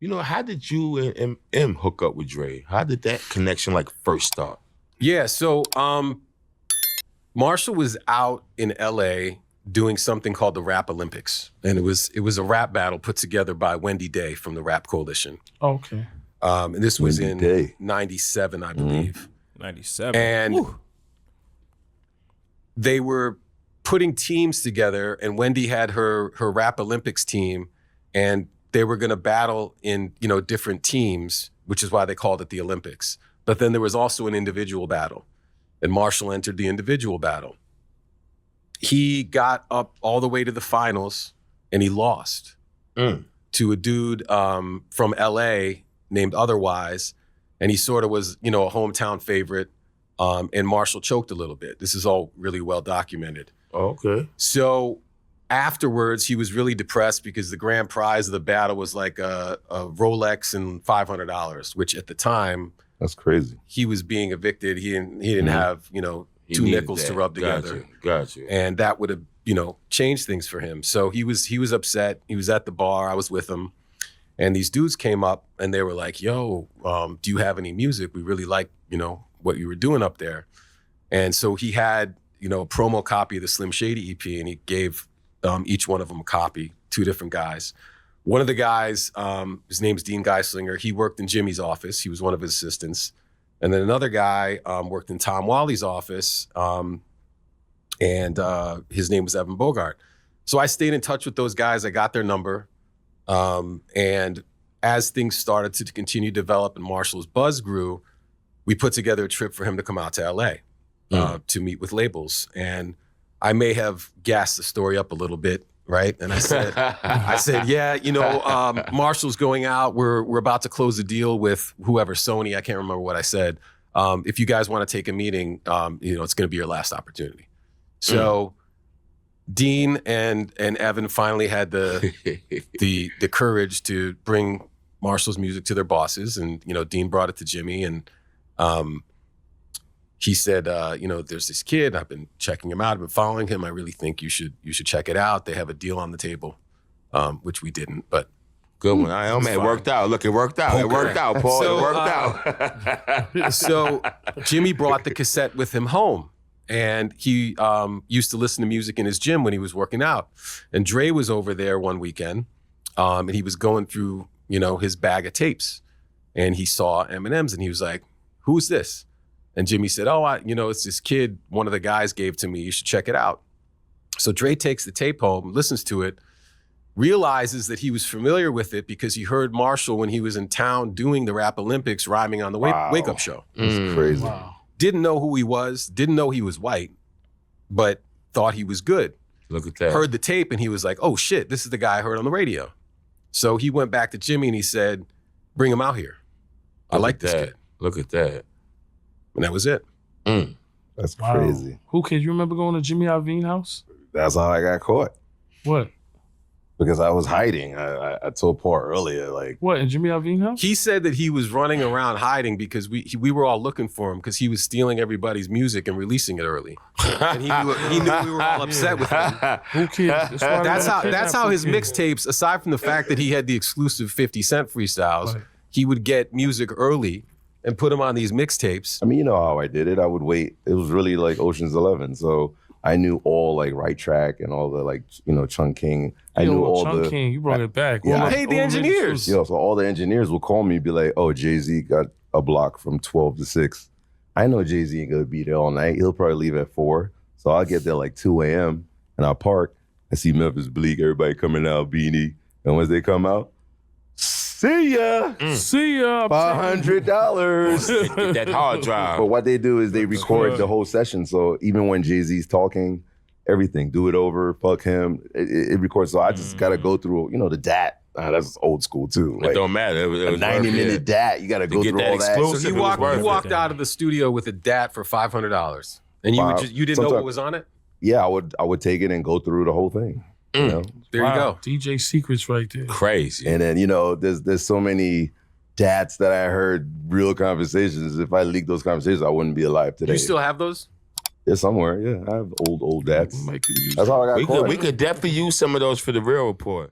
You know, how did you and M hook up with Dre? How did that connection like first start? Yeah, so Marshall was out in LA doing something called the Rap Olympics. And it was a rap battle put together by Wendy Day from the Rap Coalition. Oh, okay. And this was Wendy in Day. 97, I believe. 97. And they were putting teams together, and Wendy had her Rap Olympics team, and they were gonna battle in, different teams, which is why they called it the Olympics. But then there was also an individual battle, and Marshall entered the individual battle. He got up all the way to the finals, and he lost to a dude from LA named Otherwise, and he sort of was, a hometown favorite, and Marshall choked a little bit. This is all really well documented. Okay. So afterwards, he was really depressed because the grand prize of the battle was like a Rolex and $500, which at the time, That's crazy. he was being evicted. He didn't have, He two needed nickels that. to rub together. Gotcha. And that would have, changed things for him. So he was upset. He was at the bar. I was with him. And these dudes came up and they were like, yo, do you have any music? We really like, what you were doing up there. And so he had, a promo copy of the Slim Shady EP, and he gave each one of them a copy, two different guys. One of the guys, his name's Dean Geislinger. He worked in Jimmy's office. He was one of his assistants. And then another guy worked in Tom Wally's office, and his name was Evan Bogart. So I stayed in touch with those guys. I got their number. And as things started to continue to develop and Marshall's buzz grew, we put together a trip for him to come out to LA to meet with labels. And I may have gassed the story up a little bit, right? And I said, yeah, Marshall's going out. We're about to close a deal with whoever, Sony. I can't remember what I said. If you guys want to take a meeting, it's going to be your last opportunity. So Dean and Evan finally had the courage to bring Marshall's music to their bosses, and Dean brought it to Jimmy, and he said, there's this kid. I've been checking him out. I've been following him. I really think you should check it out. They have a deal on the table, which we didn't, but. Good one. It worked out. Look, it worked out. Okay. It worked out, Paul. So, it worked out. So Jimmy brought the cassette with him home, and he used to listen to music in his gym when he was working out. And Dre was over there one weekend, and he was going through, his bag of tapes, and he saw Eminem's, and he was like, "Who's this?" And Jimmy said, "Oh, it's this kid one of the guys gave to me. You should check it out." So Dre takes the tape home, listens to it, realizes that he was familiar with it because he heard Marshall when he was in town doing the Rap Olympics rhyming on the Wake Up Show. That's crazy. Wow. Didn't know who he was, didn't know he was white, but thought he was good. Look at that. Heard the tape and he was like, oh shit, this is the guy I heard on the radio. So he went back to Jimmy and he said, bring him out here. I like this kid. Look at that. And that was it. That's Wow. crazy. Who kid? You remember going to Jimmy Iovine house? That's how I got caught. What? Because I was hiding. I told Paul earlier, like, What, in Jimmy Iovine house? He said that he was running around hiding because we were all looking for him because he was stealing everybody's music and releasing it early. And he knew we were all upset with him. Who kid? That's how his mixtapes, aside from the fact that he had the exclusive 50 Cent freestyles, Right. he would get music early and put them on these mixtapes. I mean, you know how I did it. I would wait. It was really like Ocean's 11. So I knew all like Right Track and all the like, Chung King. I knew all Chunk the. King, you brought it back. Yeah, All I the paid the old engineers. niggas was- So all the engineers will call me and be like, oh, Jay-Z got a block from 12 to 6. I know Jay-Z ain't gonna be there all night. He'll probably leave at 4. So I'll get there like 2 a.m. and I'll park. I see Memphis Bleak, everybody coming out, Beanie. And once they come out, see ya. See ya. $500. That hard drive. But what they do is they record right. the whole session. So even when Jay-Z's talking, everything, do it over, fuck him, it records. So I just gotta go through, the DAT. That's old school too. It don't matter. It a was 90-minute DAT. You gotta go get through that all that. exclusive. So It he was worth it. walked out of the studio with a DAT for $500. And you didn't know what was on it? Yeah, I would take it and go through the whole thing. There you Wow, go. DJ Secrets right there. Crazy. And then, there's so many DATs that I heard real conversations. If I leaked those conversations, I wouldn't be alive today. You still have those? Yeah, somewhere. Yeah, I have old DATs. Mike can use That's how I got caught. We could definitely use some of those for the Real Report.